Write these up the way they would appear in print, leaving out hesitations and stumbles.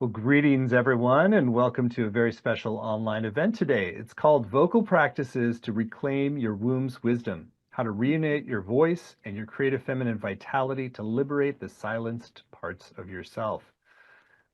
Well, greetings, everyone, and welcome to a very special online event today. It's called Vocal Practices to Reclaim Your Womb's Wisdom, how to reunite your voice and your creative feminine vitality to liberate the silenced parts of yourself.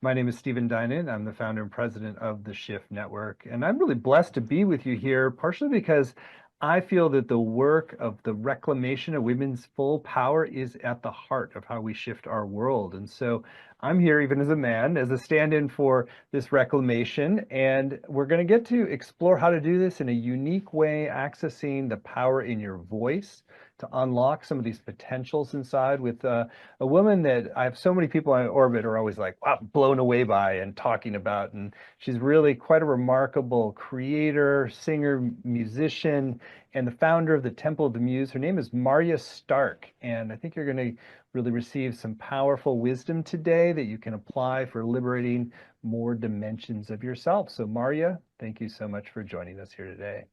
My name is Stephen Dinan. I'm the founder and president of the Shift Network, and I'm really blessed to be with you here, partially because I feel that the work of the reclamation of women's full power is at the heart of how we shift our world. And so I'm here, even as a man, as a stand-in for this reclamation, and we're going to get to explore how to do this in a unique way, accessing the power in your voice to unlock some of these potentials inside with a woman that I have so many people on orbit are always like, wow, blown away by and talking about. And she's really quite a remarkable creator, singer, musician, and the founder of the Temple of the Muse. Her name is Marya Stark. And I think you're going to really receive some powerful wisdom today that you can apply for liberating more dimensions of yourself. So, Marya, thank you so much for joining us here today.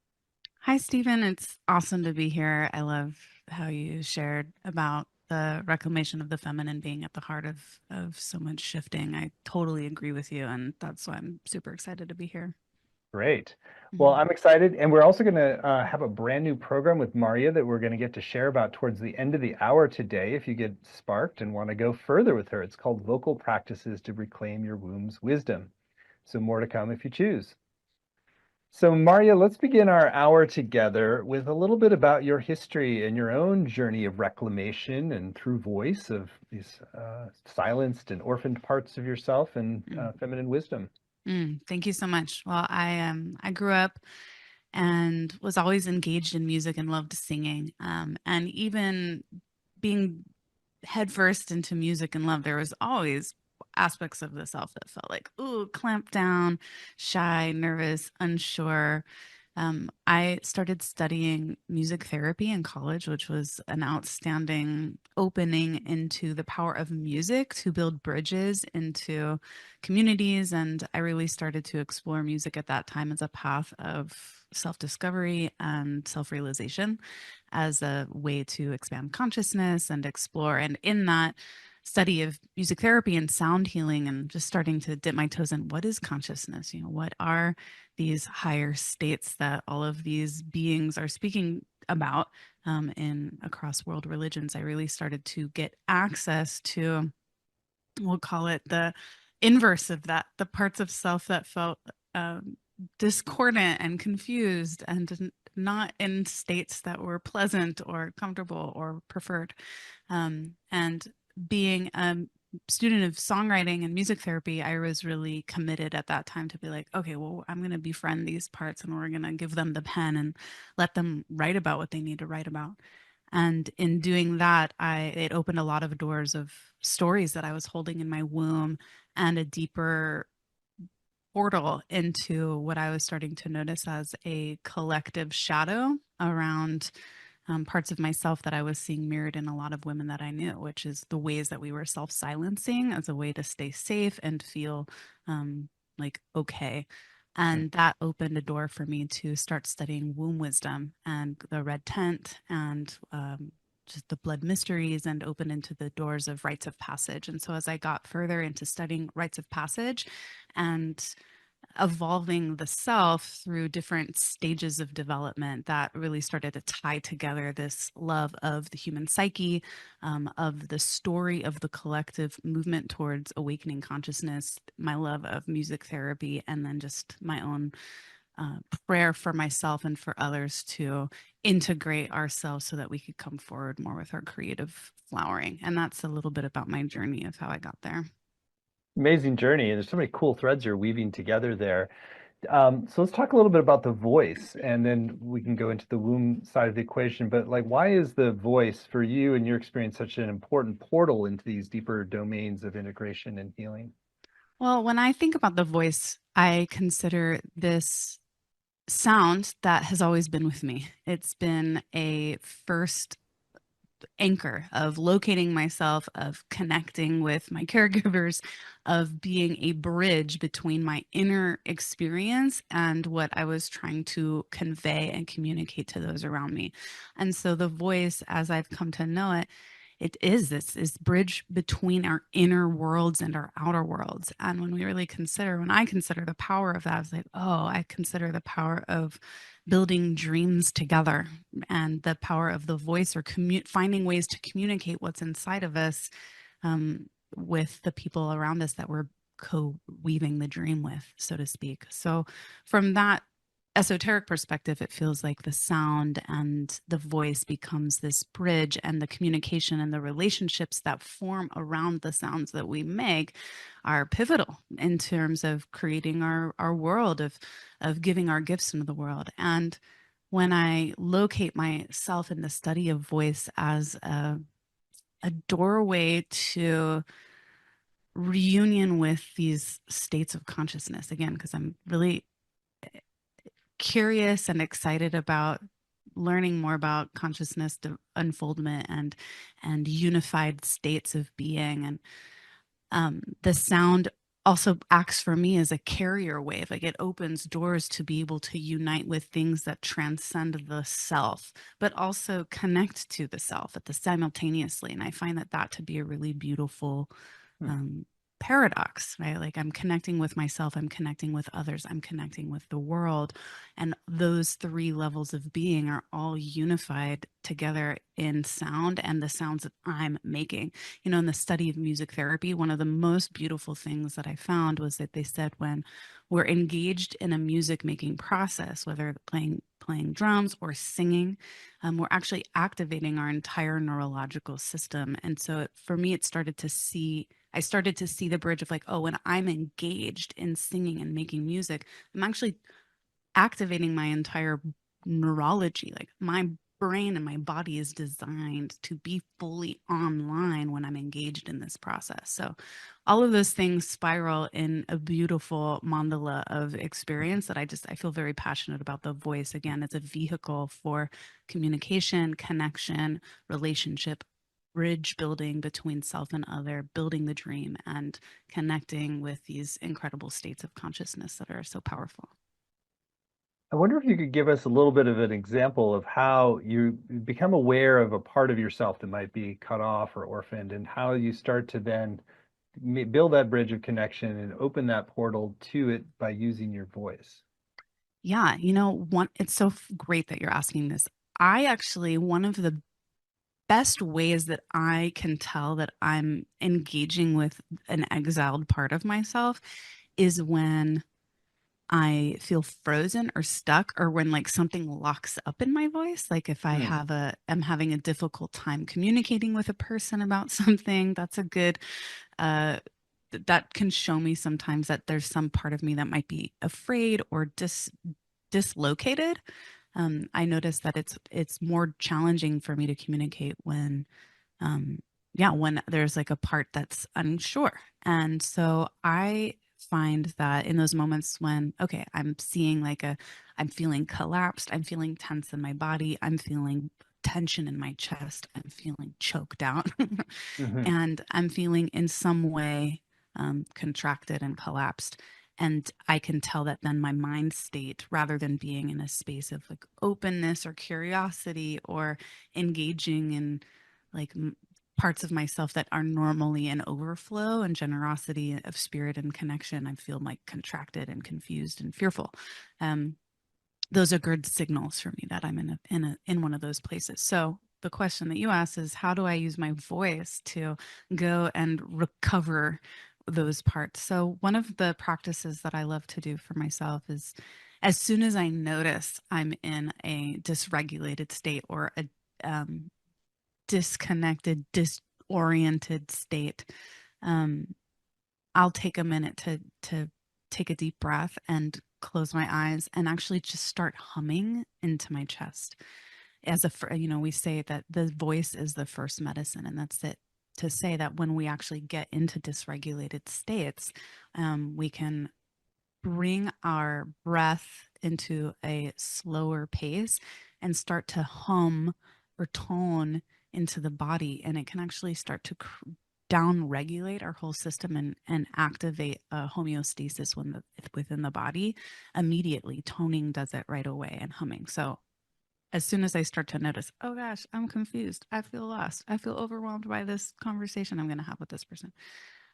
Hi, Stephen. It's awesome to be here. I love how you shared about the reclamation of the feminine being at the heart of so much shifting. I totally agree with you, and that's why I'm super excited to be here. Great. Well, Mhm. I'm excited. And we're also going to have a brand new program with Marya that we're going to get to share about towards the end of the hour today. If you get sparked and want to go further with her, it's called Vocal Practices to Reclaim Your Womb's Wisdom. So, more to come if you choose. So, Marya, let's begin our hour together with a little bit about your history and your own journey of reclamation and through voice of these silenced and orphaned parts of yourself and Mm. feminine wisdom. Thank you so much. Well, I grew up and was always engaged in music and loved singing. And even being headfirst into music and love, there was always aspects of the self that felt like, ooh, clamped down, shy, nervous, unsure. I started studying music therapy in college, which was an outstanding opening into the power of music to build bridges into communities. And I really started to explore music at that time as a path of self discovery and self realization, as a way to expand consciousness and explore. And in that study of music therapy and sound healing, and just starting to dip my toes in what is consciousness? What are these higher states that all of these beings are speaking about in across world religions? I really started to get access to, we'll call it the inverse of that, the parts of self that felt discordant and confused and not in states that were pleasant or comfortable or preferred. And being a student of songwriting and music therapy, I was really committed at that time to be like, okay, well, I'm going to befriend these parts and we're going to give them the pen and let them write about what they need to write about. And in doing that, it opened a lot of doors of stories that I was holding in my womb and a deeper portal into what I was starting to notice as a collective shadow around parts of myself that I was seeing mirrored in a lot of women that I knew, which is the ways that we were self silencing as a way to stay safe and feel like okay. And that opened a door for me to start studying womb wisdom and the red tent and just the blood mysteries, and open into the doors of rites of passage. And so as I got further into studying rites of passage and evolving the self through different stages of development, that really started to tie together this love of the human psyche, of the story of the collective movement towards awakening consciousness, my love of music therapy, and then just my own prayer for myself and for others to integrate ourselves so that we could come forward more with our creative flowering. And that's a little bit about my journey of how I got there. Amazing journey. And there's so many cool threads you're weaving together there. So let's talk a little bit about the voice, and then we can go into the womb side of the equation. But like, why is the voice for you and your experience such an important portal into these deeper domains of integration and healing? Well, when I think about the voice, I consider this sound that has always been with me. It's been a first anchor of locating myself, of connecting with my caregivers, of being a bridge between my inner experience and what I was trying to convey and communicate to those around me. And so the voice, as I've come to know it, it is this bridge between our inner worlds and our outer worlds. And when I consider the power of that, I was like, oh, I consider the power of building dreams together, and the power of the voice, or finding ways to communicate what's inside of us, um, with the people around us that we're co-weaving the dream with, so to speak. So from that esoteric perspective, it feels like the sound and the voice becomes this bridge, and the communication and the relationships that form around the sounds that we make are pivotal in terms of creating our world, of giving our gifts into the world. And when I locate myself in the study of voice as a doorway to reunion with these states of consciousness, again, because I'm really curious and excited about learning more about consciousness unfoldment and unified states of being. And the sound also acts for me as a carrier wave. Like, it opens doors to be able to unite with things that transcend the self, but also connect to the self at the simultaneously. And I find that to be a really beautiful Hmm. um, paradox, right? Like, I'm connecting with myself, I'm connecting with others, I'm connecting with the world. And those three levels of being are all unified together in sound and the sounds that I'm making. You know, in the study of music therapy, one of the most beautiful things that I found was that they said when we're engaged in a music making process, whether playing drums or singing, we're actually activating our entire neurological system. And so for me, I started to see the bridge of like, oh, when I'm engaged in singing and making music, I'm actually activating my entire neurology. Like, my brain and my body is designed to be fully online when I'm engaged in this process. So all of those things spiral in a beautiful mandala of experience that I feel very passionate about the voice. Again, it's a vehicle for communication, connection, relationship, bridge building between self and other, building the dream, and connecting with these incredible states of consciousness that are so powerful. I wonder if you could give us a little bit of an example of how you become aware of a part of yourself that might be cut off or orphaned, and how you start to then build that bridge of connection and open that portal to it by using your voice. Yeah, it's so great that you're asking this. One of the best ways that I can tell that I'm engaging with an exiled part of myself is when I feel frozen or stuck, or when like something locks up in my voice. Like, if Hmm. I'm having a difficult time communicating with a person about something, that's a good uh that can show me sometimes that there's some part of me that might be afraid or dislocated. I notice that it's more challenging for me to communicate when, um, yeah, when there's like a part that's unsure. And so I find that in those moments when, okay, I'm feeling collapsed, I'm feeling tense in my body, I'm feeling tension in my chest, I'm feeling choked out, Hmm. and I'm feeling in some way contracted and collapsed. And I can tell that then my mind state, rather than being in a space of like openness or curiosity or engaging in like parts of myself that are normally in overflow and generosity of spirit and connection, I feel like contracted and confused and fearful. Um, those are good signals for me that I'm in one of those places. So the question that you asked is, how do I use my voice to go and recover those parts? So one of the practices that I love to do for myself is, as soon as I notice I'm in a dysregulated state, or a um, disconnected, disoriented state, um, I'll take a minute to take a deep breath and close my eyes and actually just start humming into my chest. We say that the voice is the first medicine, and that's it. To say that when we actually get into dysregulated states, we can bring our breath into a slower pace and start to hum or tone into the body, and it can actually start to down regulate our whole system and activate a homeostasis within the body immediately. Toning does it right away, and humming. So as soon as I start to notice, oh gosh, I'm confused, I feel lost, I feel overwhelmed by this conversation I'm going to have with this person,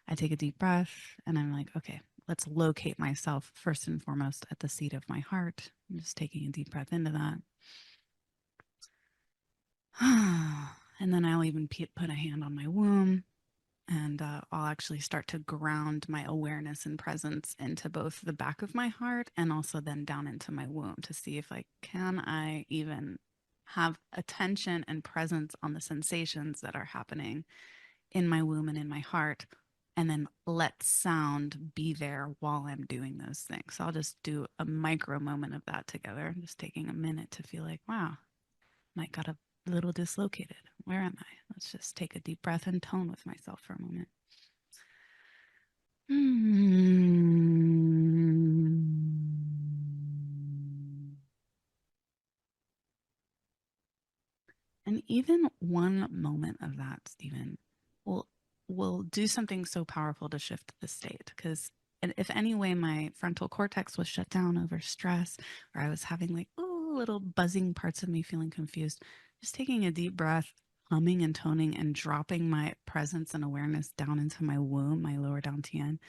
I take a deep breath and I'm like, okay, let's locate myself first and foremost at the seat of my heart. I'm just taking a deep breath into that. And then I'll even put a hand on my womb, and I'll actually start to ground my awareness and presence into both the back of my heart and also then down into my womb to see if I even have attention and presence on the sensations that are happening in my womb and in my heart, and then let sound be there while I'm doing those things. So I'll just do a micro moment of that together, just taking a minute to feel like, wow, I got a little dislocated. Where am I? Let's just take a deep breath and tone with myself for a moment. And even one moment of that, Stephen, will will do something so powerful to shift the state. Because if any way my frontal cortex was shut down over stress, or I was having like ooh, little buzzing parts of me feeling confused, just taking a deep breath, humming and toning, and dropping my presence and awareness down into my womb, my lower dantian,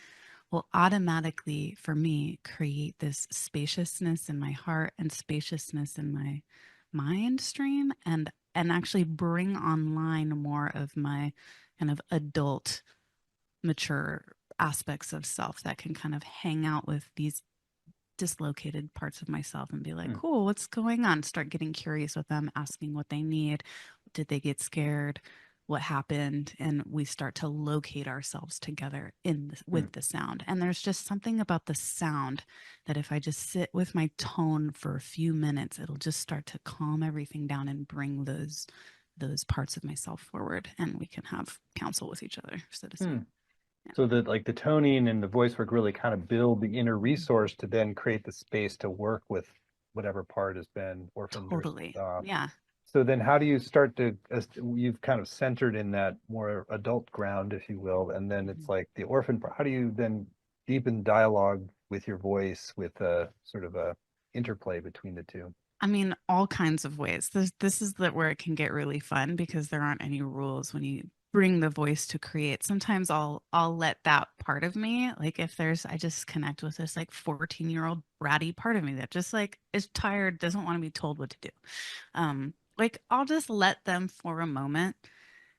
will automatically, for me, create this spaciousness in my heart and spaciousness in my mind stream, and actually bring online more of my kind of adult, mature aspects of self that can kind of hang out with these dislocated parts of myself and be like, Hmm. cool, what's going on? Start getting curious with them, asking what they need. Did they get scared? What happened? And we start to locate ourselves together Hmm. with the sound. And there's just something about the sound that if I just sit with my tone for a few minutes, it'll just start to calm everything down and bring those parts of myself forward, and we can have counsel with each other, so to Hmm. speak. Yeah. So that like the toning and the voice work really kind of build the inner resource to then create the space to work with whatever part has been orphaned or Totally. off. Yeah. So then how do you start to, as you've kind of centered in that more adult ground, if you will, and then it's Mhm. like the orphan part, how do you then deepen dialogue with your voice with a sort of a interplay between the two? I mean, all kinds of ways. This is where it can get really fun because there aren't any rules when you bring the voice to create. Sometimes I'll let that part of me, like if there's I just connect with this like 14-year-old bratty part of me that just like is tired, doesn't want to be told what to do. Like I'll just let them for a moment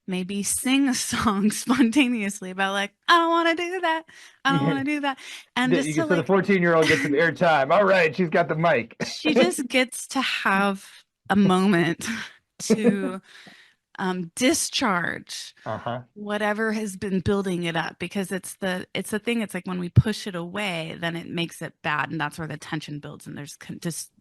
maybe sing a song spontaneously about like, I don't want to do that. I don't want to do that. And just to So the like 14-year-old gets some airtime. All right, she's got the mic. she just gets to have a moment to discharge Uh-huh. whatever has been building it up, because it's the thing, it's like when we push it away then it makes it bad, and that's where the tension builds, and there's just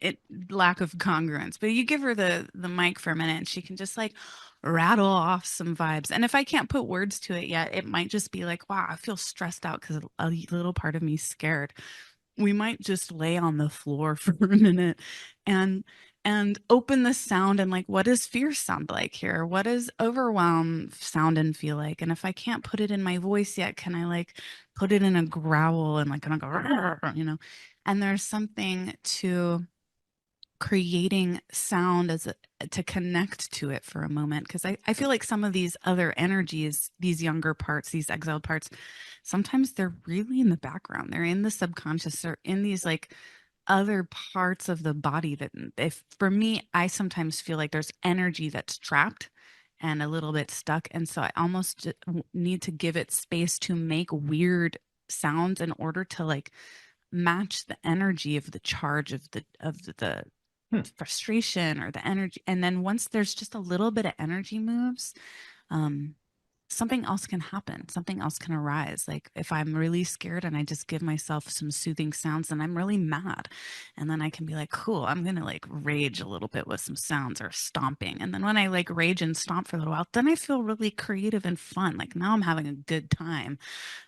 it lack of congruence. But you give her the mic for a minute and she can just like rattle off some vibes, and if I can't put words to it yet, it might just be like, wow, I feel stressed out because a little part of me's scared. We might just lay on the floor for a minute and open the sound, and like, what does fear sound like here? What does overwhelm sound and feel like? And if I can't put it in my voice yet, can I like put it in a growl and like kind of go, and there's something to creating sound to connect to it for a moment, because I feel like some of these other energies, these younger parts, these exiled parts, sometimes they're really in the background, they're in the subconscious, they're in these like other parts of the body that, if for me, I sometimes feel like there's energy that's trapped and a little bit stuck, and so I almost need to give it space to make weird sounds in order to like match the energy of the charge of the Hmm. frustration or the energy. And then once there's just a little bit of energy moves, um something else can happen, something else can arise. Like if I'm really scared and I just give myself some soothing sounds and I'm really mad, and then I can be like, cool, I'm gonna like rage a little bit with some sounds or stomping, and then when I like rage and stomp for a little while, then I feel really creative and fun, like now I'm having a good time.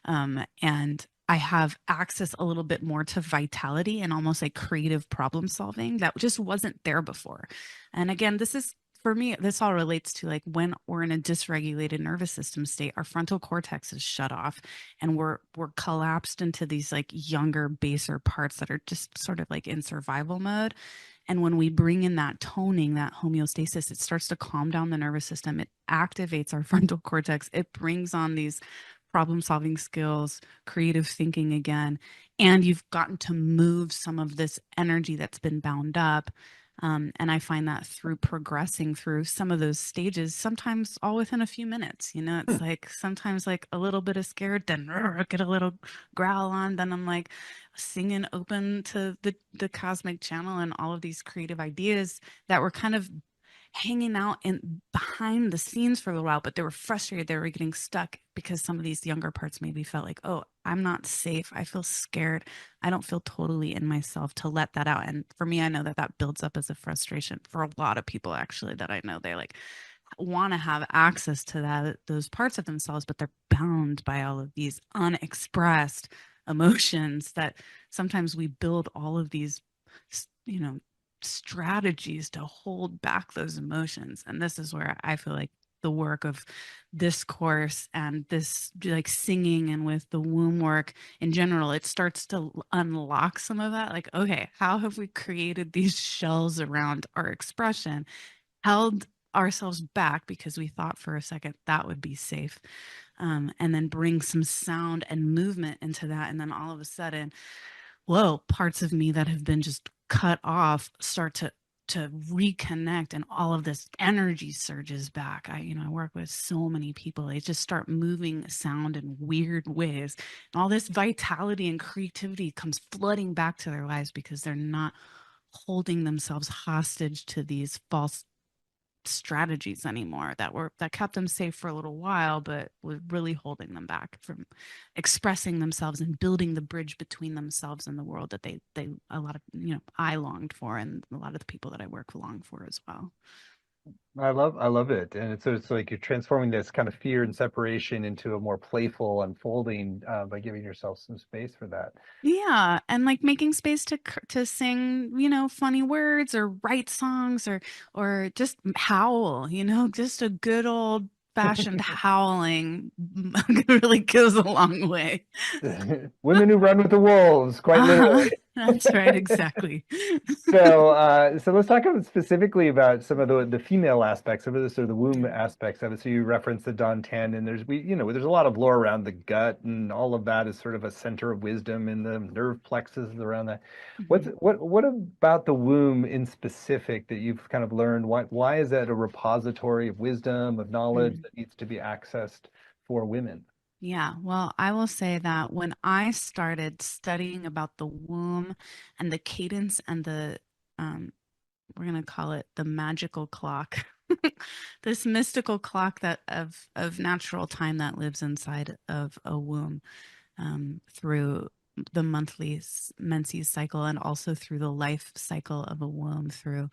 And I have access a little bit more to vitality and almost like creative problem solving that just wasn't there before. And again, this is for me, this all relates to like when we're in a dysregulated nervous system state, our frontal cortex is shut off and we're collapsed into these like younger, baser parts that are just sort of like in survival mode. And when we bring in that toning, that homeostasis, it starts to calm down the nervous system. It activates our frontal cortex. It brings on these problem solving skills, creative thinking again. And you've gotten to move some of this energy that's been bound up. And I find that through progressing through some of those stages, sometimes all within a few minutes, it's like sometimes like a little bit of scared, then get a little growl on, then I'm like singing open to the cosmic channel and all of these creative ideas that were kind of hanging out in behind the scenes for a while, but they were frustrated. They were getting stuck because some of these younger parts maybe felt like, oh, I'm not safe. I feel scared. I don't feel totally in myself to let that out. And for me, I know that that builds up as a frustration for a lot of people actually that I know. They like want to have access to those parts of themselves, but they're bound by all of these unexpressed emotions that sometimes we build all of these, you know, strategies to hold back those emotions. And this is where I feel like the work of this course and this like singing and with the womb work in general, it starts to unlock some of that. Like, okay, how have we created these shells around our expression, held ourselves back because we thought for a second that would be safe, and then bring some sound and movement into that. And then all of a sudden, whoa, parts of me that have been just cut off start to reconnect, and all of this energy surges back. I work with so many people. They just start moving sound in weird ways. And all this vitality and creativity comes flooding back to their lives because they're not holding themselves hostage to these false strategies anymore that kept them safe for a little while, but was really holding them back from expressing themselves and building the bridge between themselves and the world that they a lot of I longed for, and a lot of the people that I work long for as well. I love it. And it's like you're transforming this kind of fear and separation into a more playful unfolding by giving yourself some space for that. Yeah, and like making space to sing, funny words or write songs or just howl, just a good old fashioned howling really goes a long way. Women who run with the wolves, quite Uh-huh. literally. That's right, exactly. So let's talk about specifically about some of the female aspects of this or the womb Yeah. aspects of it. So you referenced the Dantian, and there's a lot of lore around the gut, and all of that is sort of a center of wisdom, and the nerve plexus around that. Mhm. What about the womb in specific that you've kind of learned? Why is that a repository of wisdom, of knowledge Mm. that needs to be accessed for women? Yeah, well, I will say that when I started studying about the womb and the cadence and um, we're going to call it the magical clock, this mystical clock that of natural time that lives inside of a womb, through the monthly menses cycle and also through the life cycle of a womb through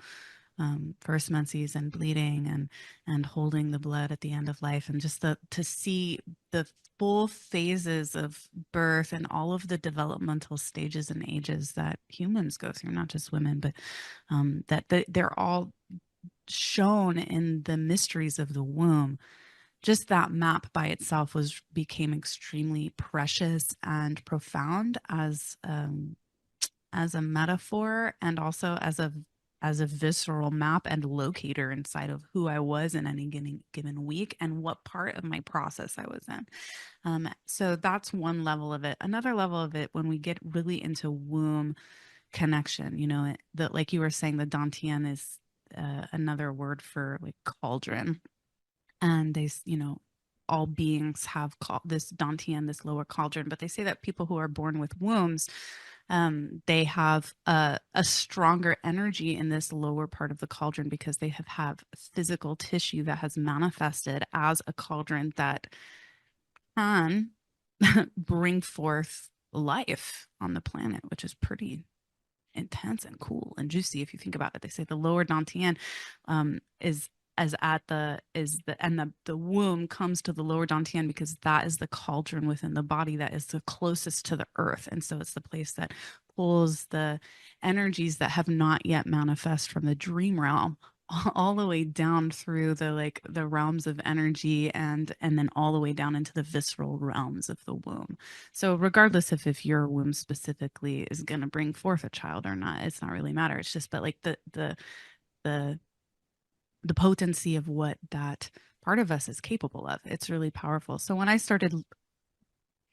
first menses and bleeding and holding the blood at the end of life, and just to see the full phases of birth and all of the developmental stages and ages that humans go through, not just women, but they're all shown in the mysteries of the womb. Just that map by itself was became extremely precious and profound as a metaphor, and also as a visceral map and locator inside of who I was in any given week and what part of my process I was in. So that's one level of it. Another level of it, when we get really into womb connection, that like you were saying, the Dantian is another word for like cauldron, and all beings have this Dantian, this lower cauldron, but they say that people who are born with wombs, they have a stronger energy in this lower part of the cauldron because they have physical tissue that has manifested as a cauldron that can bring forth life on the planet, which is pretty intense and cool and juicy if you think about it. They say the lower Dantian is as at the is the and the womb comes to the lower Dantian because that is the cauldron within the body that is the closest to the earth, and so it's the place that pulls the energies that have not yet manifest from the dream realm all the way down through the like the realms of energy and then all the way down into the visceral realms of the womb. So regardless of if your womb specifically is going to bring forth a child or not, it's not really matter. It's just but like the the potency of what that part of us is capable of. It's really powerful. So when I started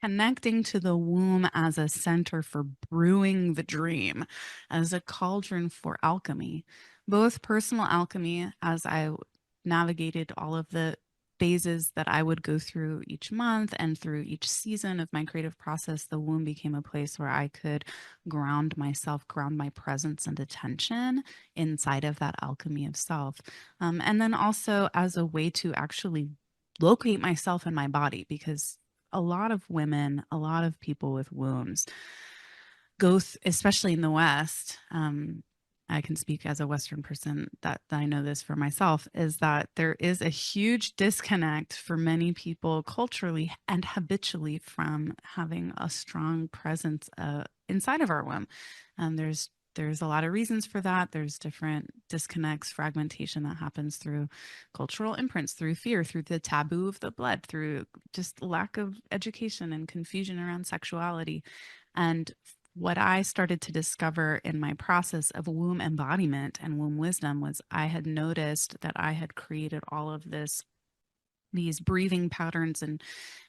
connecting to the womb as a center for brewing the dream, as a cauldron for alchemy, both personal alchemy as I navigated all of the phases that I would go through each month and through each season of my creative process, the womb became a place where I could ground myself, ground my presence and attention inside of that alchemy of self. And then also as a way to actually locate myself in my body because a lot of women, a lot of people with wombs especially in the West. I can speak as a Western person that I know this for myself is that there is a huge disconnect for many people culturally and habitually from having a strong presence inside of our womb. There's a lot of reasons for that. There's different disconnects, fragmentation that happens through cultural imprints, through fear, through the taboo of the blood, through just lack of education and confusion around sexuality. And what I started to discover in my process of womb embodiment and womb wisdom was I had noticed that I had created all of these breathing patterns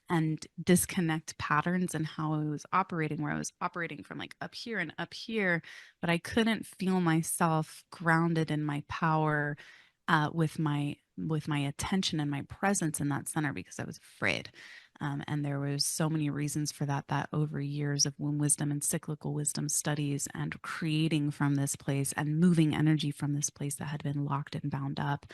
and disconnect patterns and how I was operating, where I was operating from like up here and up here, but I couldn't feel myself grounded in my power with my attention and my presence in that center because I was afraid. And there was so many reasons for that, that over years of womb wisdom and cyclical wisdom studies and creating from this place and moving energy from this place that had been locked and bound up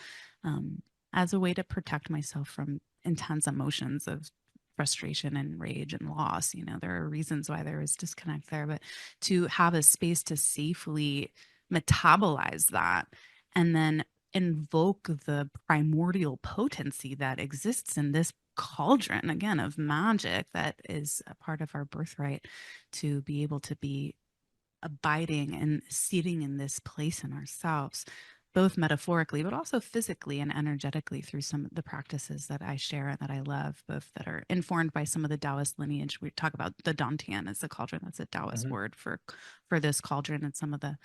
as a way to protect myself from intense emotions of frustration and rage and loss. You know, there are reasons why there is disconnect there, but to have a space to safely metabolize that and then invoke the primordial potency that exists in this cauldron again of magic that is a part of our birthright to be able to be abiding and sitting in this place in ourselves, both metaphorically, but also physically and energetically through some of the practices that I share and that I love, both that are informed by some of the Taoist lineage. We talk about the Dantian as the cauldron. That's a Taoist Mhm. word for this cauldron and some of the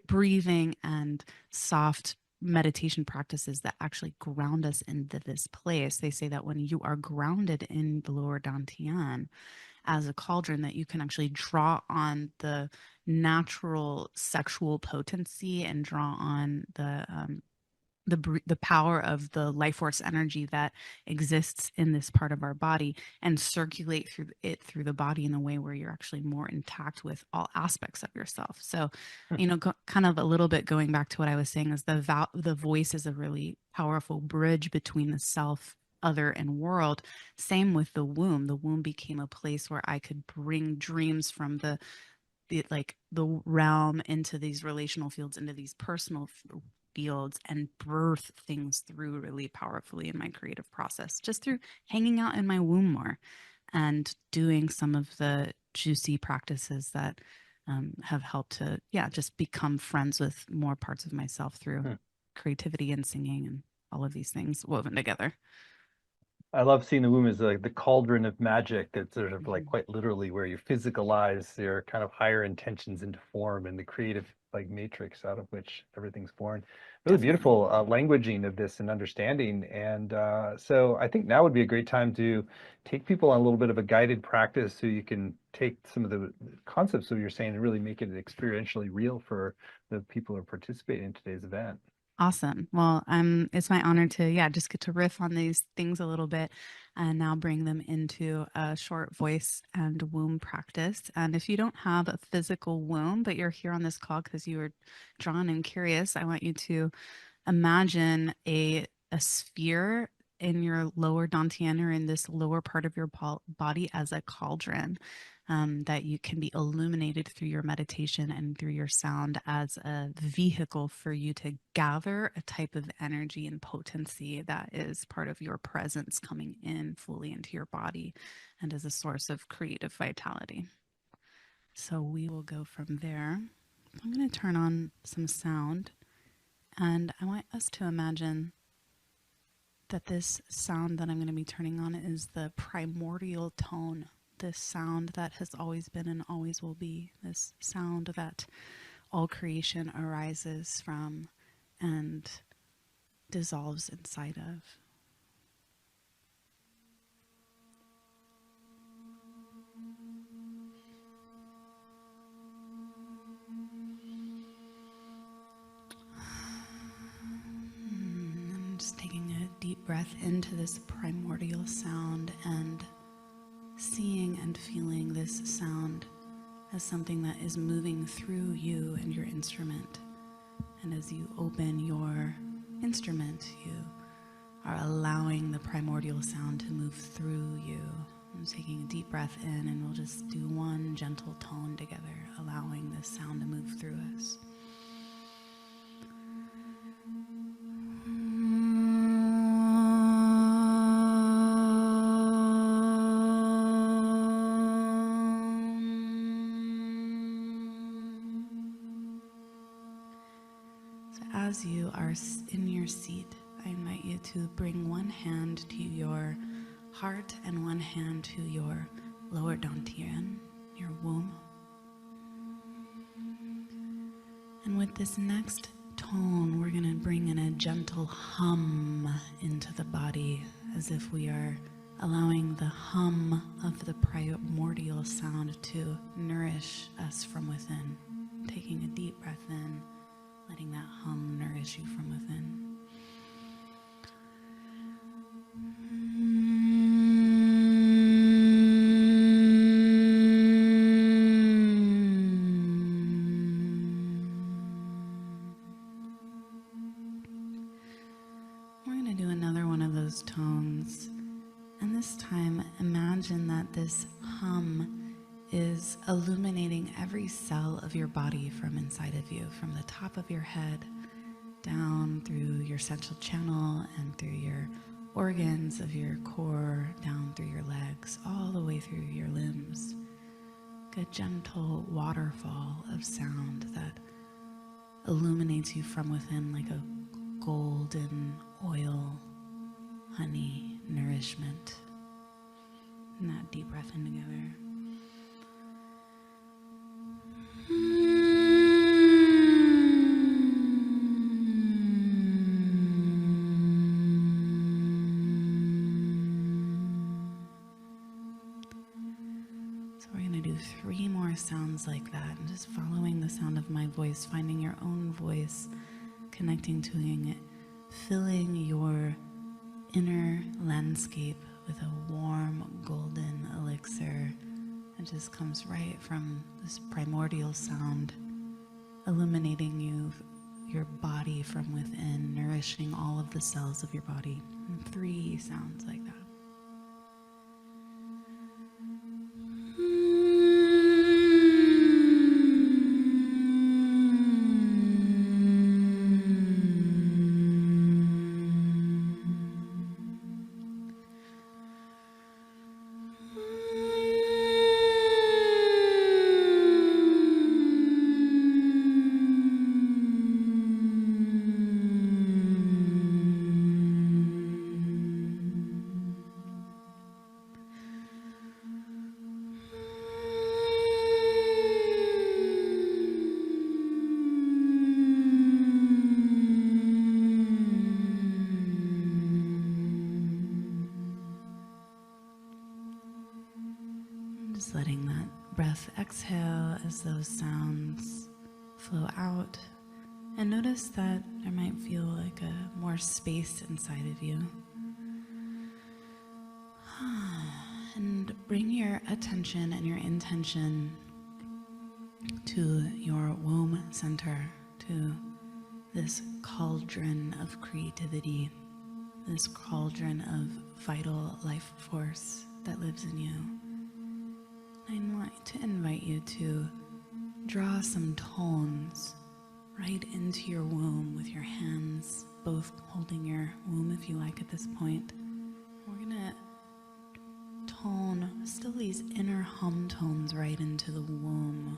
breathing and soft meditation practices that actually ground us into this place. They say that when you are grounded in the lower Dantian, as a cauldron that you can actually draw on the natural sexual potency and draw on the power of the life force energy that exists in this part of our body and circulate through it through the body in a way where you're actually more intact with all aspects of yourself. So, you know, kind of a little bit going back to what I was saying is the voice is a really powerful bridge between the self, other, and world. Same with the womb. The womb became a place where I could bring dreams from the realm into these relational fields, into these personal fields, and birth things through really powerfully in my creative process, just through hanging out in my womb more and doing some of the juicy practices that have helped to, yeah, just become friends with more parts of myself through creativity and singing and all of these things woven together. I love seeing the womb as like the cauldron of magic. That's sort of like Mhm. quite literally where you physicalize your kind of higher intentions into form and the creative like matrix out of which everything's born. Really Definitely. beautiful languaging of this and understanding. And so I think now would be a great time to take people on a little bit of a guided practice so you can take some of the concepts that you're saying and really make it experientially real for the people who are participating in today's event. Awesome. Well, it's my honor to, yeah, just get to riff on these things a little bit and now bring them into a short voice and womb practice. And if you don't have a physical womb, but you're here on this call because you were drawn and curious, I want you to imagine a sphere in your lower dantian or in this lower part of your body as a cauldron that you can be illuminated through your meditation and through your sound as a vehicle for you to gather a type of energy and potency that is part of your presence coming in fully into your body and as a source of creative vitality. So we will go from there. I'm going to turn on some sound And I want us to imagine that this sound that I'm going to be turning on is the primordial tone, this sound that has always been and always will be, this sound that all creation arises from and dissolves inside of. And just taking a deep breath into this primordial sound and seeing and feeling this sound as something that is moving through you and your instrument. And as you open your instrument, you are allowing the primordial sound to move through you. I'm taking a deep breath in, and we'll just do one gentle tone together, allowing this sound to move through us. As you are in your seat, I invite you to bring one hand to your heart and one hand to your lower dantian, your womb. And with this next tone, we're going to bring in a gentle hum into the body, as if we are allowing the hum of the primordial sound to nourish us from within. Taking a deep breath in, letting that hum nourish you from within. We're going to do another one of those tones. And this time, imagine that this hum is illuminating every cell of your body from inside of you, from the top of your head down through your central channel and through your organs of your core, down through your legs, all the way through your limbs. A gentle waterfall of sound that illuminates you from within like a golden oil, honey, nourishment. And that deep breath in together. So we're going to do 3 more sounds like that, and just following the sound of my voice, finding your own voice, connecting to it, filling your inner landscape with a warm golden elixir. It just comes right from this primordial sound, illuminating you, your body from within, nourishing all of the cells of your body. And 3 sounds like that. Just letting that breath exhale as those sounds flow out. And notice that there might feel like a more space inside of you. And bring your attention and your intention to your womb center, to this cauldron of creativity, this cauldron of vital life force that lives in you. I want to invite you to draw some tones right into your womb with your hands, both holding your womb if you like at this point. We're going to tone still these inner hum tones right into the womb.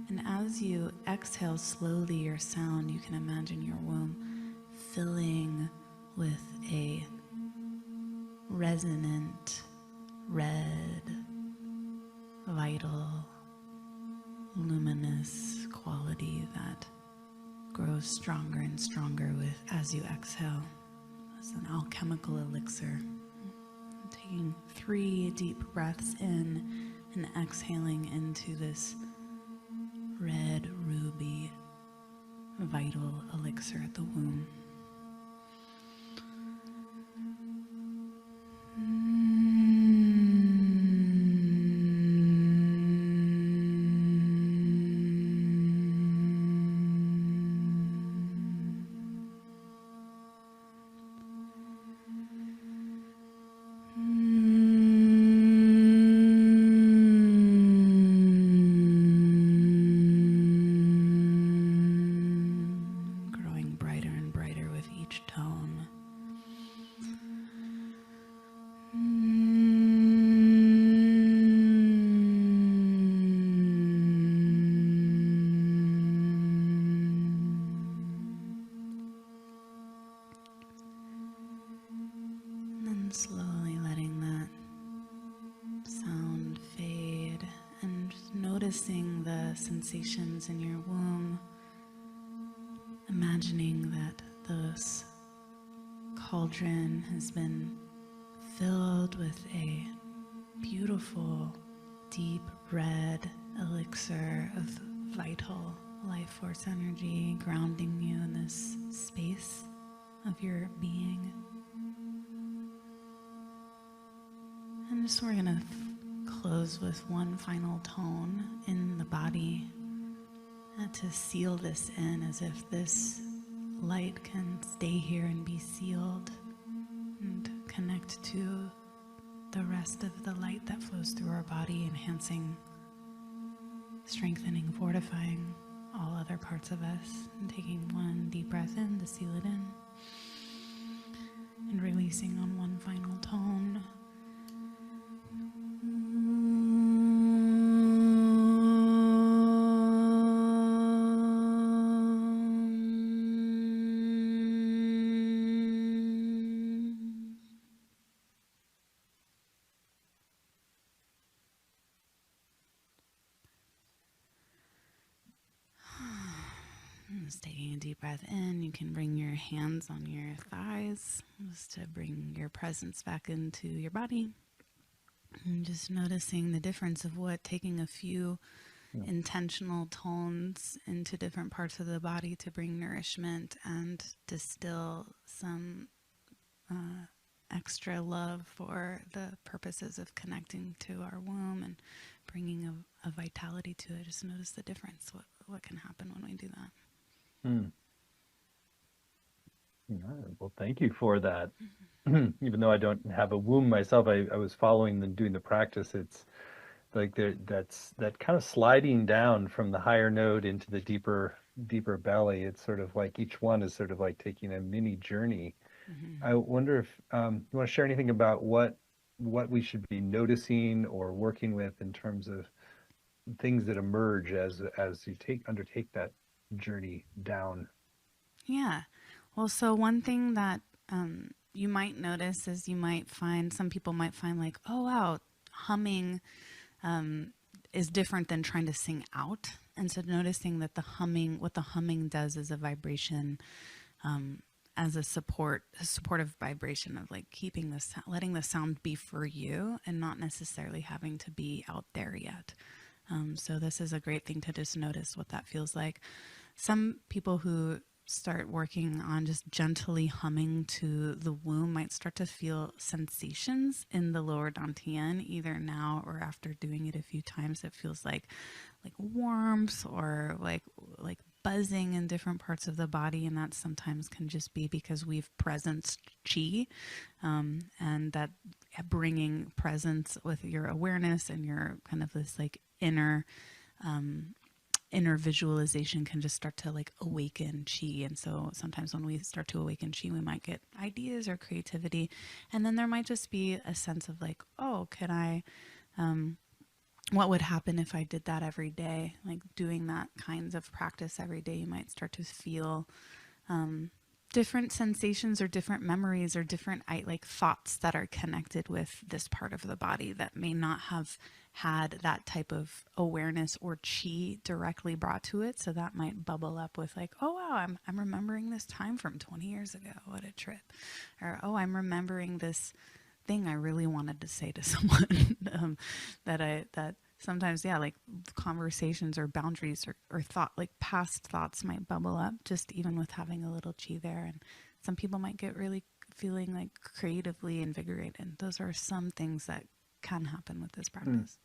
And as you exhale slowly your sound, you can imagine your womb filling with a resonant, red, vital, luminous quality that grows stronger and stronger with as you exhale. It's an alchemical elixir. Taking 3 deep breaths in and exhaling into this red ruby vital elixir at the womb. Growing brighter and brighter with each tone. And then slowly letting that sound fade and just noticing the sensations in your womb. Imagining that this cauldron has been filled with a beautiful, deep red elixir of vital life force energy, grounding you in this space of your being. And just we're gonna close with one final tone in the body to seal this in, as if this light can stay here and be sealed and connect to the rest of the light that flows through our body, enhancing, strengthening, fortifying all other parts of us. And taking one deep breath in to seal it in, and releasing on one final tone. Just taking a deep breath in, you can bring your hands on your thighs just to bring your presence back into your body. And just noticing the difference of what taking a few intentional tones into different parts of the body to bring nourishment and distill some extra love for the purposes of connecting to our womb and bringing a vitality to it. Just notice the difference, what can happen when we do that. Well, thank you for that. Even though I don't have a womb myself, I was following and doing the practice. It's like that's that kind of sliding down from the higher node into the deeper belly. It's sort of like each one is sort of like taking a mini journey. I wonder if you want to share anything about what we should be noticing or working with in terms of things that emerge as you undertake that journey down. Yeah. Well, so one thing that you might notice is some people might find like, oh, wow, humming is different than trying to sing out. And so noticing that what the humming does is a vibration, as a supportive vibration of like letting the sound be for you and not necessarily having to be out there yet. So this is a great thing to just notice what that feels like. Some people who start working on just gently humming to the womb might start to feel sensations in the lower dantian, either now or after doing it a few times. It feels like warmth or like buzzing in different parts of the body, and that sometimes can just be because we've presenced chi, and that bringing presence with your awareness and your kind of this like inner visualization can just start to like awaken chi. And so sometimes when we start to awaken chi, we might get ideas or creativity, and then there might just be a sense of like, oh, can I what would happen if I did that every day? Like doing that kinds of practice every day, you might start to feel different sensations or different memories or different like thoughts that are connected with this part of the body that may not have had that type of awareness or chi directly brought to it. So that might bubble up with like, oh wow, I'm remembering this time from 20 years ago. What a trip. Or oh, I'm remembering this thing I really wanted to say to someone. That sometimes, yeah, like conversations or boundaries or thought, like past thoughts might bubble up just even with having a little chi there. And some people might get really feeling like creatively invigorated. Those are some things that can happen with this Mm. practice.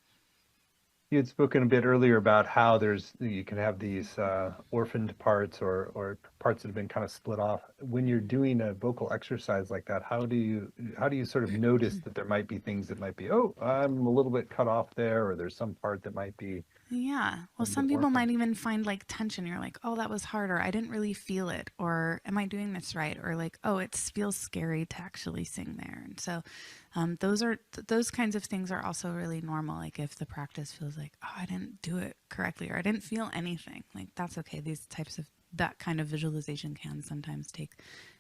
You had spoken a bit earlier about how you can have these orphaned parts or parts that have been kind of split off. When you're doing a vocal exercise like that, how do you sort of notice that there might be things that might be, oh, I'm a little bit cut off there, or there's some part that might be Yeah. a Well, little bit some people orphaned? might even find like tension. You're like, oh, that was harder. I didn't really feel it. Or am I doing this right? Or like, oh, it feels scary to actually sing there. And so those kinds of things are also really normal. Like if the practice feels like, oh, I didn't do it correctly or I didn't feel anything, like that's okay. These types of that kind of visualization can sometimes take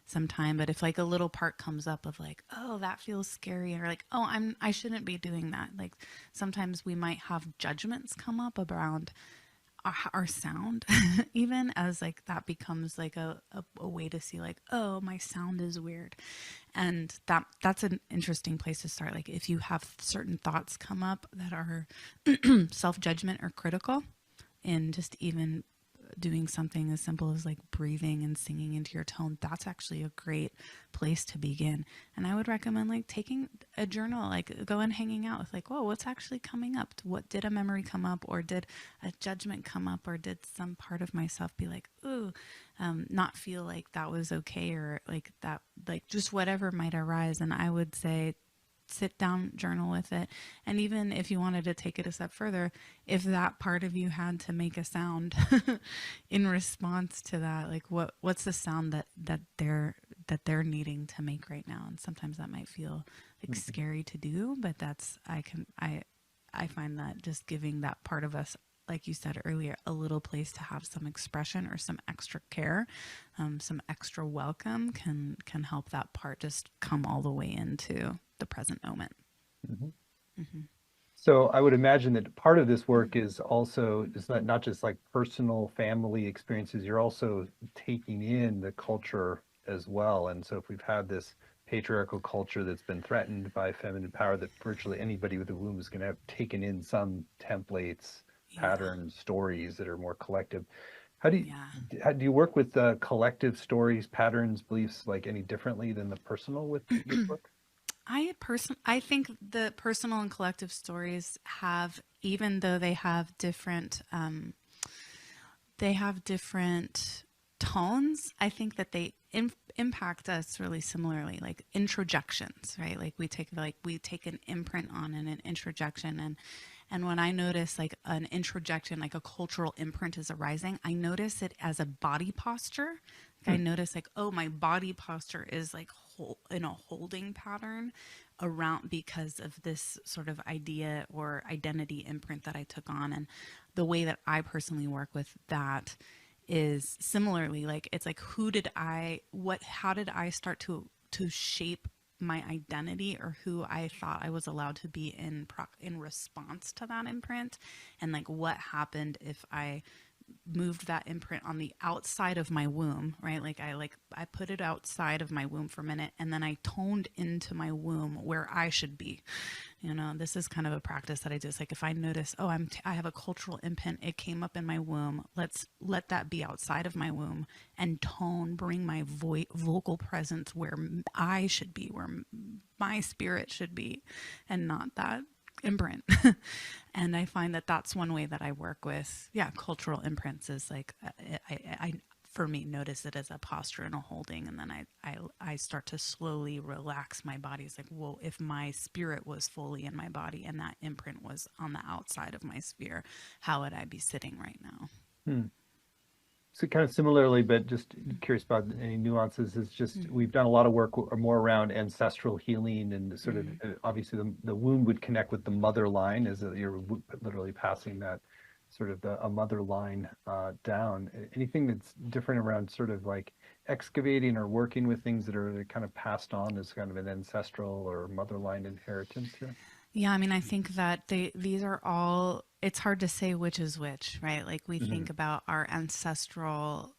some time. But if like a little part comes up of like, oh, that feels scary, or like, oh, I shouldn't be doing that. Like sometimes we might have judgments come up around our sound even as like that becomes like a way to see like, oh, my sound is weird. And that's an interesting place to start. Like if you have certain thoughts come up that are self-judgment or critical, and just even doing something as simple as like breathing and singing into your tone, that's actually a great place to begin. And I would recommend like taking a journal, like go and hanging out with like, whoa, what's actually coming up? What did a memory come up, or did a judgment come up, or did some part of myself be like, ooh, not feel like that was okay, or like that, like just whatever might arise. And I would say sit down, journal with it. And even if you wanted to take it a step further, if that part of you had to make a sound in response to that, like what's the sound that they're needing to make right now? And sometimes that might feel like Mhm. scary to do, but that's I find that just giving that part of us, like you said earlier, a little place to have some expression or some extra care, some extra welcome can help that part just come all the way into the present moment. Mhm. Hmm. So I would imagine that part of this work is not just like personal family experiences, you're also taking in the culture as well. And so if we've had this patriarchal culture that's been threatened by feminine power, that virtually anybody with a womb is going to have taken in some templates, Yeah, patterns, stories that are more collective. How do you yeah. do you work with collective stories, patterns, beliefs like any differently than the personal with this work? I think the personal and collective stories have, even though they have different tones, I think that they impact us really similarly, like introjections, right? Like we take an imprint on an introjection. And when I notice like an introjection, like a cultural imprint is arising, I notice it as a body posture. Like I Hmm. notice like, oh, my body posture is like in a holding pattern around because of this sort of idea or identity imprint that I took on. And the way that I personally work with that is similarly like, it's like, how did I start to shape my identity, or who I thought I was allowed to be in response to that imprint, and like what happened if I moved that imprint on the outside of my womb, right? I put it outside of my womb for a minute, and then I toned into my womb where I should be. This is kind of a practice that I just like, if I notice, oh, I have a cultural imprint, it came up in my womb, let's let that be outside of my womb, and bring my vocal presence where I should be, where my spirit should be, and not that imprint. And I find that that's one way that I work with, yeah, cultural imprints is like, I for me, notice it as a posture and a holding, and then I start to slowly relax my body. It's like, well, if my spirit was fully in my body and that imprint was on the outside of my sphere, how would I be sitting right now? Hmm. So kind of similarly, but just curious about any nuances, is just Mm-hmm. we've done a lot of work more around ancestral healing and sort of Mm-hmm. obviously the wound would connect with the mother line as you're literally passing that sort of a mother line down. Anything that's different around sort of like excavating or working with things that are kind of passed on as kind of an ancestral or motherline inheritance here? Yeah, I mean, I think that these are all, it's hard to say which is which, right? Like we think Hmm. about our ancestral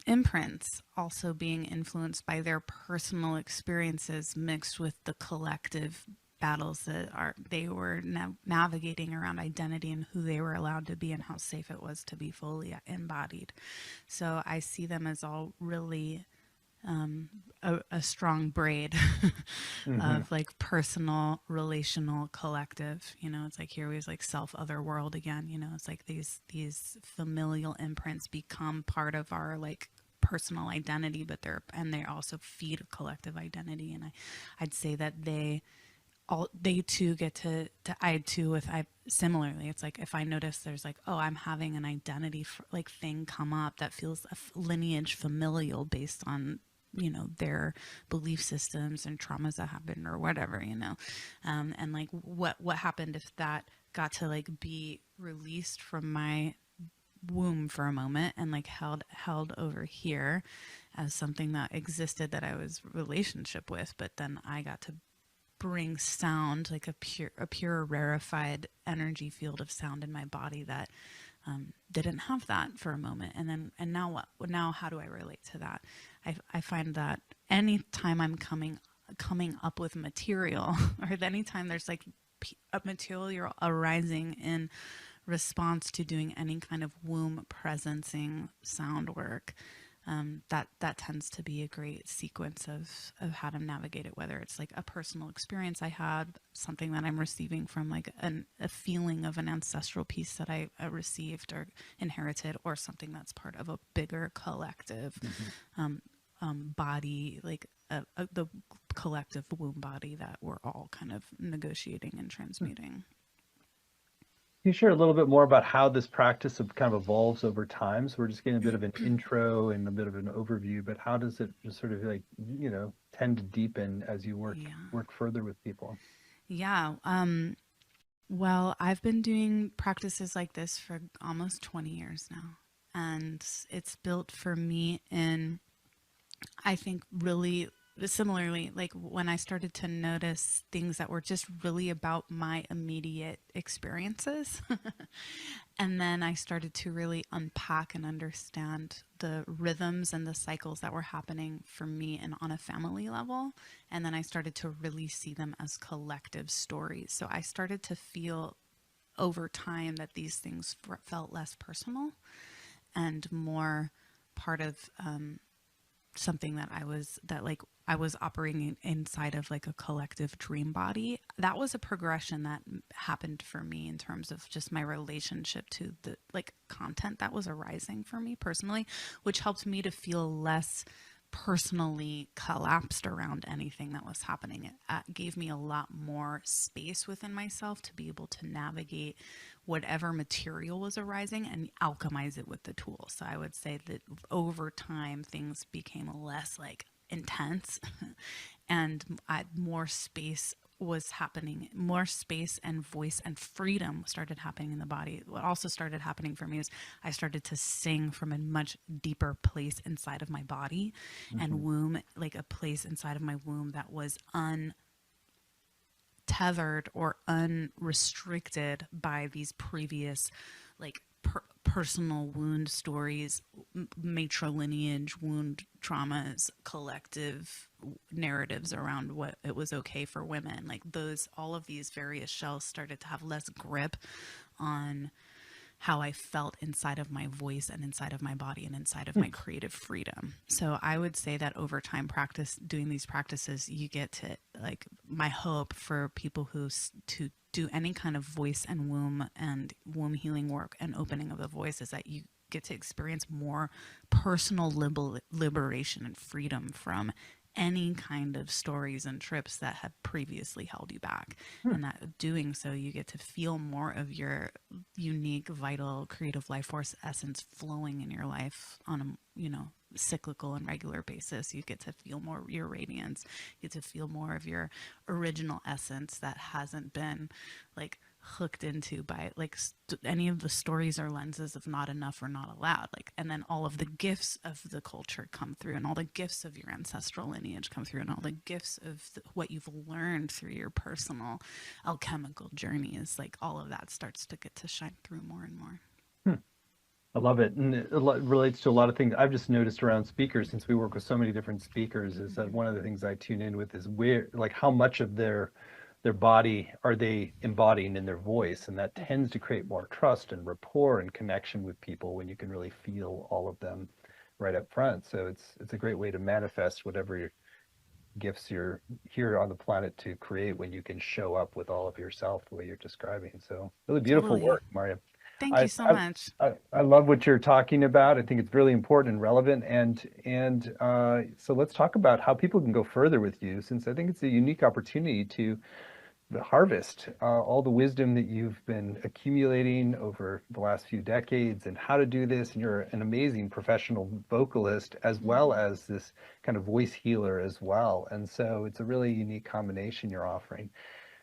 imprints also being influenced by their personal experiences mixed with the collective battles that are they were navigating around identity and who they were allowed to be and how safe it was to be fully embodied. So I see them as all really a strong braid Hmm. of like personal, relational, collective. You know, it's like here we was like self, other world again. You know, it's like these familial imprints become part of our like personal identity, but they also feed a collective identity. And I'd say that they too get to I too with I similarly it's like if I notice there's like, oh, I'm having an identity like thing come up that feels a lineage familial based on, you know, their belief systems and traumas that happened or whatever, you know. And like what happened if that got to like be released from my womb for a moment and like held over here as something that existed that I was relationship with, but then I got to bring sound, like a pure rarefied energy field of sound in my body that didn't have that for a moment. And now what? Now how do I relate to that? I find that anytime I'm coming up with material, or anytime there's like a material arising in response to doing any kind of womb presencing sound work, that tends to be a great sequence of how to navigate it, whether it's like a personal experience I had, something that I'm receiving from like a feeling of an ancestral piece that I received or inherited, or something that's part of a bigger collective Hmm. body, like the collective womb body that we're all kind of negotiating and transmuting. Can you share a little bit more about how this practice of kind of evolves over time? So we're just getting a bit of an intro and a bit of an overview, but how does it just sort of like, tend to deepen as you Yeah. work further with people? Yeah. Well, I've been doing practices like this for almost 20 years now. And it's built for me in, I think, really similarly, like when I started to notice things that were just really about my immediate experiences. And then I started to really unpack and understand the rhythms and the cycles that were happening for me and on a family level. And then I started to really see them as collective stories. So I started to feel over time that these things felt less personal and more part of something that I was operating inside of like a collective dream body. That was a progression that happened for me in terms of just my relationship to the like content that was arising for me personally, which helped me to feel less personally collapsed around anything that was happening. It gave me a lot more space within myself to be able to navigate whatever material was arising and alchemize it with the tools. So I would say that over time, things became less like intense and more space was happening, more space and voice and freedom started happening in the body. What also started happening for me is I started to sing from a much deeper place inside of my body and Hmm. womb, like a place inside of my womb that was untethered or unrestricted by these previous like personal wound stories, matrilineage wound traumas, collective narratives around what it was okay for women. Like those, all of these various shells started to have less grip on how I felt inside of my voice and inside of my body and inside of my creative freedom. So I would say that over time practice doing these practices, you get to like my hope for people who to do any kind of voice and womb healing work and opening of the voice is that you get to experience more personal liberation and freedom from any kind of stories and trips that have previously held you back. And that doing so, you get to feel more of your unique, vital, creative life force essence flowing in your life on a, cyclical and regular basis. You get to feel more your radiance. You get to feel more of your original essence that hasn't been like hooked into by like any of the stories or lenses of not enough or not allowed, like, and then all of the gifts of the culture come through, and all the gifts of your ancestral lineage come through, and all the gifts of what you've learned through your personal alchemical journeys, like all of that starts to get to shine through more and more. Hmm. I love it. And it relates to a lot of things I've just noticed around speakers, since we work with so many different speakers, is that Mm-hmm. one of the things I tune in with is where, like, how much of their body are they embodying in their voice, and that Mm-hmm. tends to create more trust and rapport and connection with people when you can really feel all of them right up front. So it's a great way to manifest whatever gifts you're here on the planet to create, when you can show up with all of yourself the way you're describing. So really beautiful Totally. work, Maria. Thank you I, so I much. I love what you're talking about. I think it's really important and relevant. And so let's talk about how people can go further with you, since I think it's a unique opportunity to harvest all the wisdom that you've been accumulating over the last few decades, and how to do this. And you're an amazing professional vocalist, as well Mm-hmm. as this kind of voice healer as well. And so it's a really unique combination you're offering.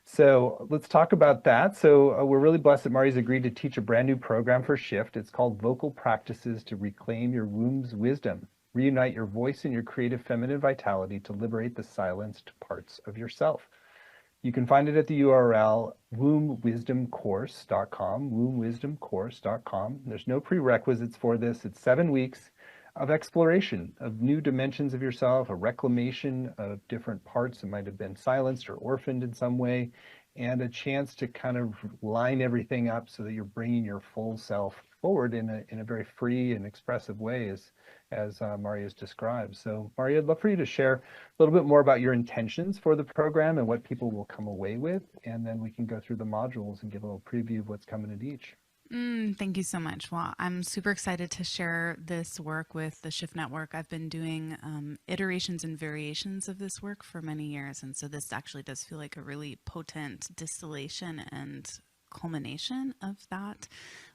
So let's talk about that. So we're really blessed that Mari's agreed to teach a brand new program for Shift. It's called Vocal Practices to Reclaim Your Womb's Wisdom. Reunite your voice and your creative feminine vitality to liberate the silenced parts of yourself. You can find it at the URL wombwisdomcourse.com, wombwisdomcourse.com. There's no prerequisites for this. It's 7 weeks of exploration of new dimensions of yourself, a reclamation of different parts that might have been silenced or orphaned in some way, and a chance to kind of line everything up so that you're bringing your full self forward in a very free and expressive way, as Maria's described. So, Maria, I'd love for you to share a little bit more about your intentions for the program and what people will come away with, and then we can go through the modules and give a little preview of what's coming at each. Thank you so much. Well, I'm super excited to share this work with the Shift Network. I've been doing iterations and variations of this work for many years. And so this actually does feel like a really potent distillation and culmination of that.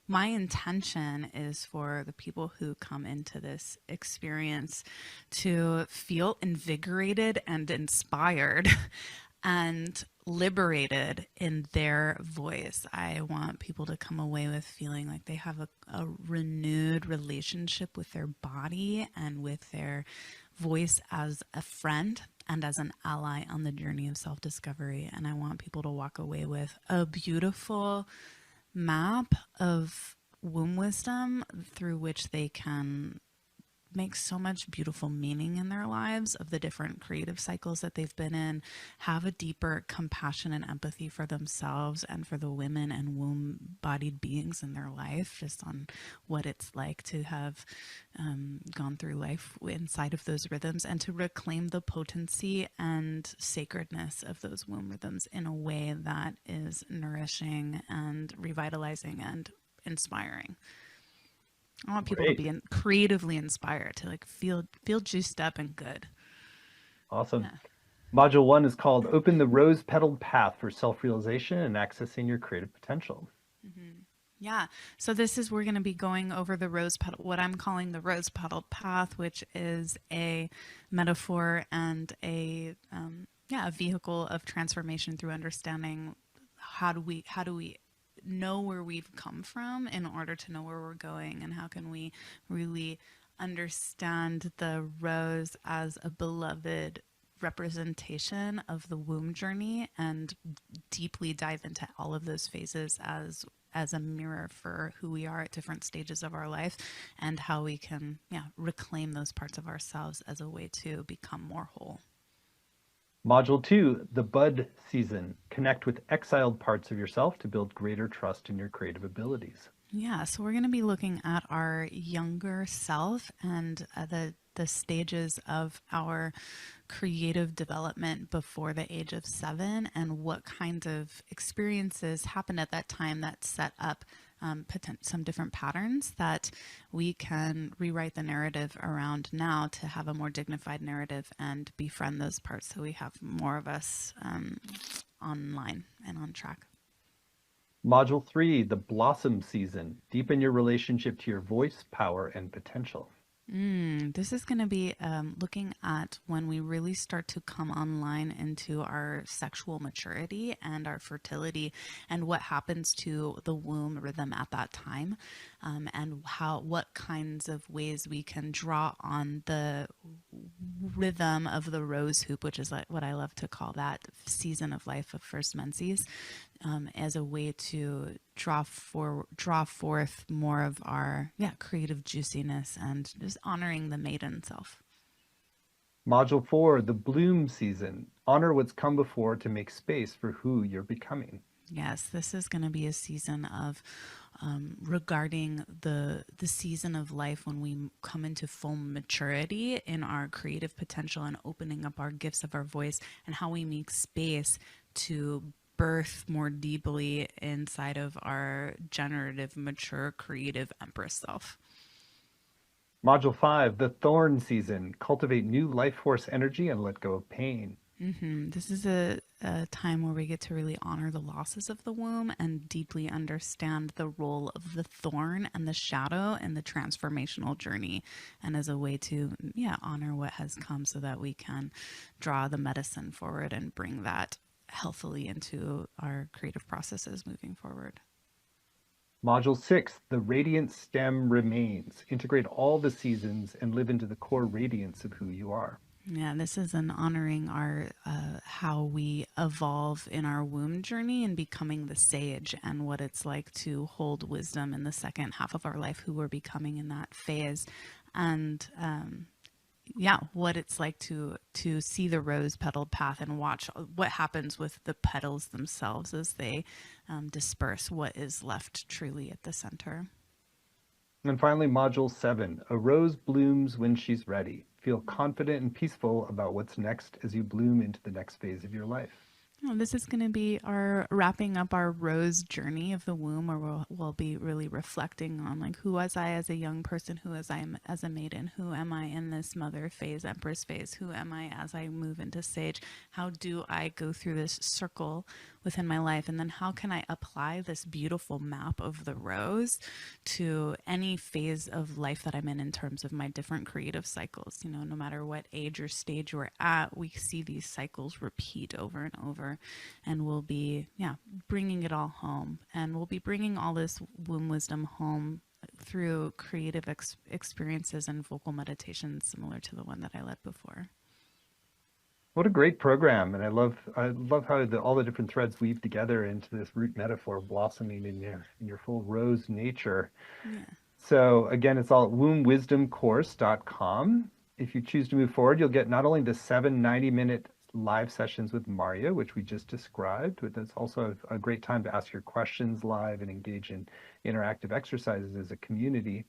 My intention is for the people who come into this experience to feel invigorated and inspired and liberated in their voice. I want people to come away with feeling like they have a renewed relationship with their body and with their voice as a friend and as an ally on the journey of self discovery. And I want people to walk away with a beautiful map of womb wisdom through which they can make so much beautiful meaning in their lives of the different creative cycles that they've been in, have a deeper compassion and empathy for themselves and for the women and womb bodied beings in their life, just on what it's like to have gone through life inside of those rhythms, and to reclaim the potency and sacredness of those womb rhythms in a way that is nourishing and revitalizing and inspiring. I want people to Great. be creatively inspired to like feel juiced up and good. Awesome. Yeah. Module one is called Open the Rose Petaled Path for Self-Realization and Accessing Your Creative Potential. Mm-hmm. Yeah. So this is we're going to be going over the rose petal, what I'm calling the rose petal path, which is a metaphor and a vehicle of transformation through understanding how do we know where we've come from in order to know where we're going, and how can we really understand the rose as a beloved representation of the womb journey, and deeply dive into all of those phases as a mirror for who we are at different stages of our life, and how we can reclaim those parts of ourselves as a way to become more whole. Module two, the Bud Season. Connect with exiled parts of yourself to build greater trust in your creative abilities. Yeah, so we're going to be looking at our younger self and the stages of our creative development before the age of 7, and what kinds of experiences happened at that time that set up some different patterns that we can rewrite the narrative around now to have a more dignified narrative and befriend those parts, so we have more of us online and on track. Module three, the Blossom Season. Deepen your relationship to your voice, power, and potential. This is going to be looking at when we really start to come online into our sexual maturity and our fertility, and what happens to the womb rhythm at that time, and what kinds of ways we can draw on the rhythm of the rose hoop, which is like what I love to call that season of life of first menses, as a way to draw forth more of our creative juiciness and just honoring the maiden self. Module 4, the bloom season. Honor what's come before to make space for who you're becoming. Yes, this is going to be a season of regarding the season of life when we come into full maturity in our creative potential and opening up our gifts of our voice, and how we make space to birth more deeply inside of our generative, mature, creative empress self. Module 5, the thorn season. Cultivate new life force energy and let go of pain. This is a time where we get to really honor the losses of the womb and deeply understand the role of the thorn and the shadow in the transformational journey, and as a way to, honor what has come so that we can draw the medicine forward and bring that healthily into our creative processes moving forward. Module 6, the radiant stem remains. Integrate all the seasons and live into the core radiance of who you are. Yeah, this is an honoring our how we evolve in our womb journey and becoming the sage, and what it's like to hold wisdom in the second half of our life, who we're becoming in that phase, and what it's like to see the rose petal path and watch what happens with the petals themselves as they disperse. What is left truly at the center. And finally, Module 7, a rose blooms when she's ready. Feel confident and peaceful about what's next as you bloom into the next phase of your life. This is going to be our wrapping up our rose journey of the womb, where we'll be really reflecting on, like, who was I as a young person, who was I as a maiden, who am I in this mother phase, empress phase, who am I as I move into sage, how do I go through this circle within my life, and then how can I apply this beautiful map of the rose to any phase of life that I'm in terms of my different creative cycles. No matter what age or stage we're at, we see these cycles repeat over and over, and we'll be bringing it all home, and we'll be bringing all this womb wisdom home through creative experiences and vocal meditations similar to the one that I led before. What a great program. And I love how all the different threads weave together into this root metaphor blossoming in your full rose nature. Yeah. So again, it's all at wombwisdomcourse.com. If you choose to move forward, you'll get not only the 7 90-minute live sessions with Marya, which we just described, but that's also a great time to ask your questions live and engage in interactive exercises as a community.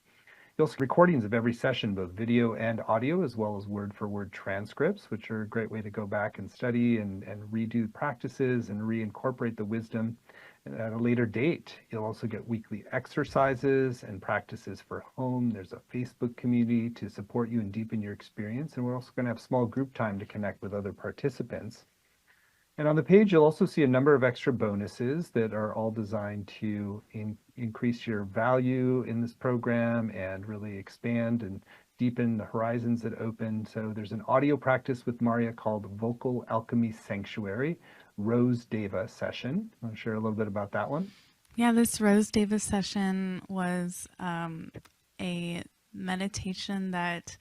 You'll see recordings of every session, both video and audio, as well as word-for-word transcripts, which are a great way to go back and study and redo practices and reincorporate the wisdom at a later date. You'll also get weekly exercises and practices for home. There's a Facebook community to support you and deepen your experience. And we're also going to have small group time to connect with other participants. And on the page, you'll also see a number of extra bonuses that are all designed to increase your value in this program and really expand and deepen the horizons that open. So there's an audio practice with Marya called Vocal Alchemy Sanctuary, Rose Deva session. Want to share a little bit about that one? Yeah, this Rose Davis session was a meditation that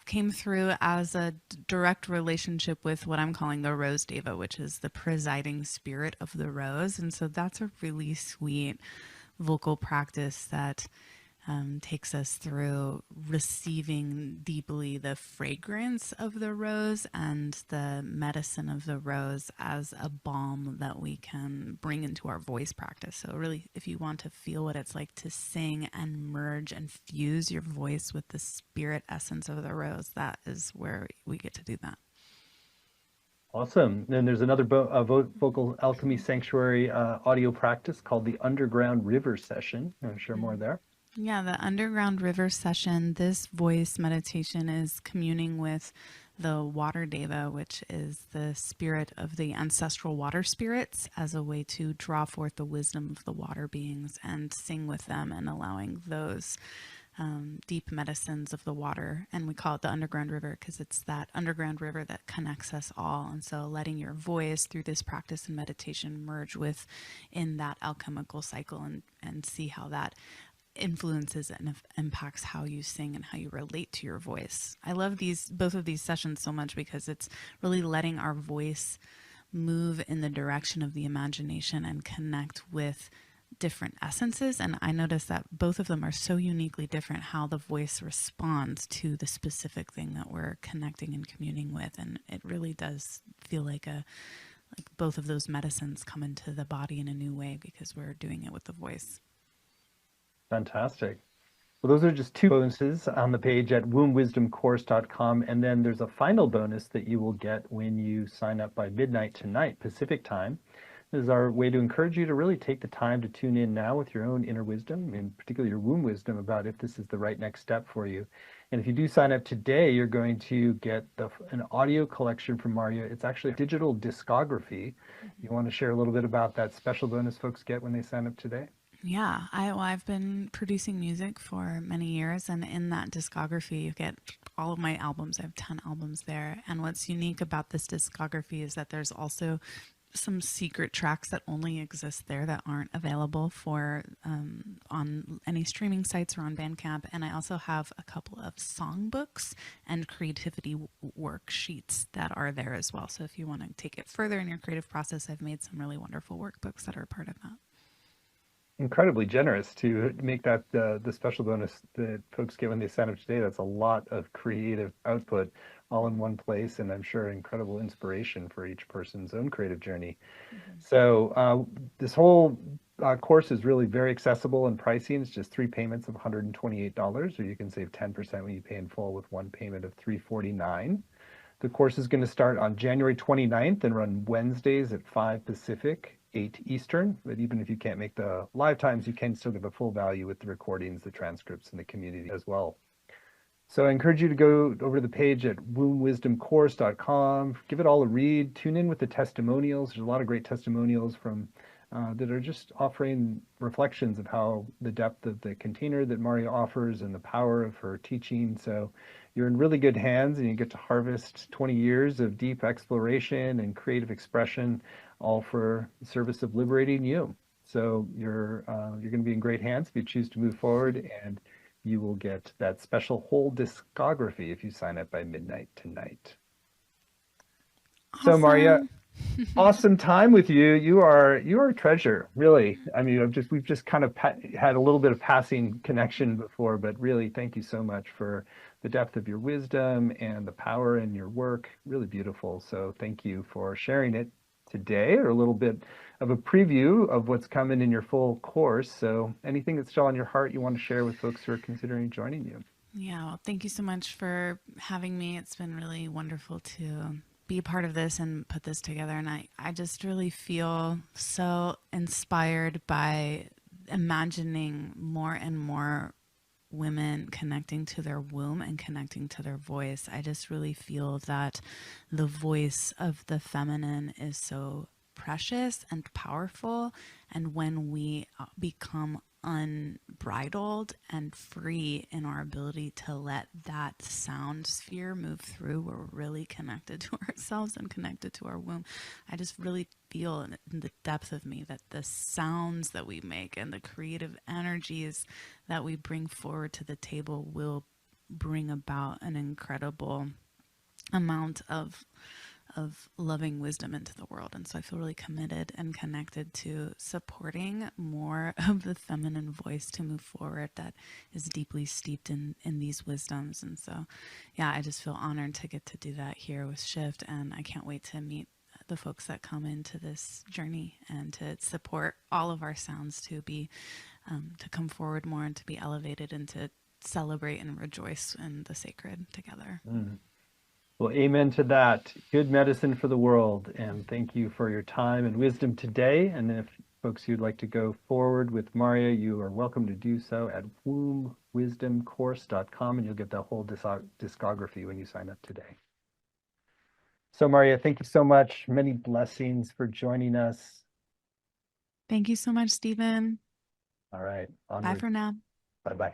came through as a direct relationship with what I'm calling the Rose Deva, which is the presiding spirit of the rose. And so that's a really sweet vocal practice that takes us through receiving deeply the fragrance of the rose and the medicine of the rose as a balm that we can bring into our voice practice. So really, if you want to feel what it's like to sing and merge and fuse your voice with the spirit essence of the rose, that is where we get to do that. Awesome. Then there's another Vocal Alchemy Sanctuary audio practice called the Underground River Session. You want to share more there? Yeah, the Underground River session, this voice meditation is communing with the Water Deva, which is the spirit of the ancestral water spirits, as a way to draw forth the wisdom of the water beings and sing with them, and allowing those deep medicines of the water. And we call it the underground river because it's that underground river that connects us all. And so letting your voice through this practice and meditation merge with in that alchemical cycle and see how that influences and impacts how you sing and how you relate to your voice. I love both of these sessions so much because it's really letting our voice move in the direction of the imagination and connect with different essences. And I notice that both of them are so uniquely different how the voice responds to the specific thing that we're connecting and communing with. And it really does feel like both of those medicines come into the body in a new way because we're doing it with the voice. Fantastic. Well, those are just two bonuses on the page at wombwisdomcourse.com. And then there's a final bonus that you will get when you sign up by midnight tonight, Pacific time. This is our way to encourage you to really take the time to tune in now with your own inner wisdom, and particularly your womb wisdom, about if this is the right next step for you. And if you do sign up today, you're going to get an audio collection from Marya. It's actually a digital discography. You want to share a little bit about that special bonus folks get when they sign up today? Yeah, I've been producing music for many years, and in that discography, you get all of my albums. I have 10 albums there. And what's unique about this discography is that there's also some secret tracks that only exist there that aren't available for on any streaming sites or on Bandcamp. And I also have a couple of songbooks and creativity worksheets that are there as well. So if you want to take it further in your creative process, I've made some really wonderful workbooks that are part of that. Incredibly generous to make that the special bonus that folks get when they sign up today. That's a lot of creative output all in one place, and I'm sure incredible inspiration for each person's own creative journey. Mm-hmm. So this whole course is really very accessible and pricey. It's just 3 payments of $128, or you can save 10% when you pay in full with one payment of $349. The course is going to start on January 29th and run Wednesdays at 5 Pacific, 8 Eastern. But even if you can't make the live times, you can still get the full value with the recordings, the transcripts, and the community as well. So I encourage you to go over to the page at wombwisdomcourse.com, give it all a read, tune in with the testimonials. There's a lot of great testimonials from that are just offering reflections of how the depth of the container that Marya offers and the power of her teaching. So you're in really good hands, and you get to harvest 20 years of deep exploration and creative expression, all for the service of liberating you. So you're going to be in great hands if you choose to move forward, and you will get that special whole discography if you sign up by midnight tonight. Awesome. So Marya, awesome time with you. You are a treasure, really. I mean, we've just kind of had a little bit of passing connection before, but really, thank you so much for the depth of your wisdom and the power in your work. Really beautiful. So thank you for sharing it today, or a little bit of a preview of what's coming in your full course. So anything that's still on your heart you want to share with folks who are considering joining you? Yeah, well, thank you so much for having me. It's been really wonderful to be a part of this and put this together. And I just really feel so inspired by imagining more and more women connecting to their womb and connecting to their voice. I just really feel that the voice of the feminine is so precious and powerful. And when we become unbridled and free in our ability to let that sound sphere move through, we're really connected to ourselves and connected to our womb. I just really feel in the depth of me that the sounds that we make and the creative energies that we bring forward to the table will bring about an incredible amount of loving wisdom into the world. And so I feel really committed and connected to supporting more of the feminine voice to move forward that is deeply steeped in these wisdoms. And so, yeah, I just feel honored to get to do that here with Shift. And I can't wait to meet the folks that come into this journey and to support all of our sounds to be, to come forward more and to be elevated and to celebrate and rejoice in the sacred together. Mm. Well, amen to that. Good medicine for the world. And thank you for your time and wisdom today. And if folks you'd like to go forward with Marya, you are welcome to do so at wombwisdomcourse.com, and you'll get the whole discography when you sign up today. So Marya, thank you so much. Many blessings for joining us. Thank you so much, Stephen. All right. Onward. Bye for now. Bye-bye.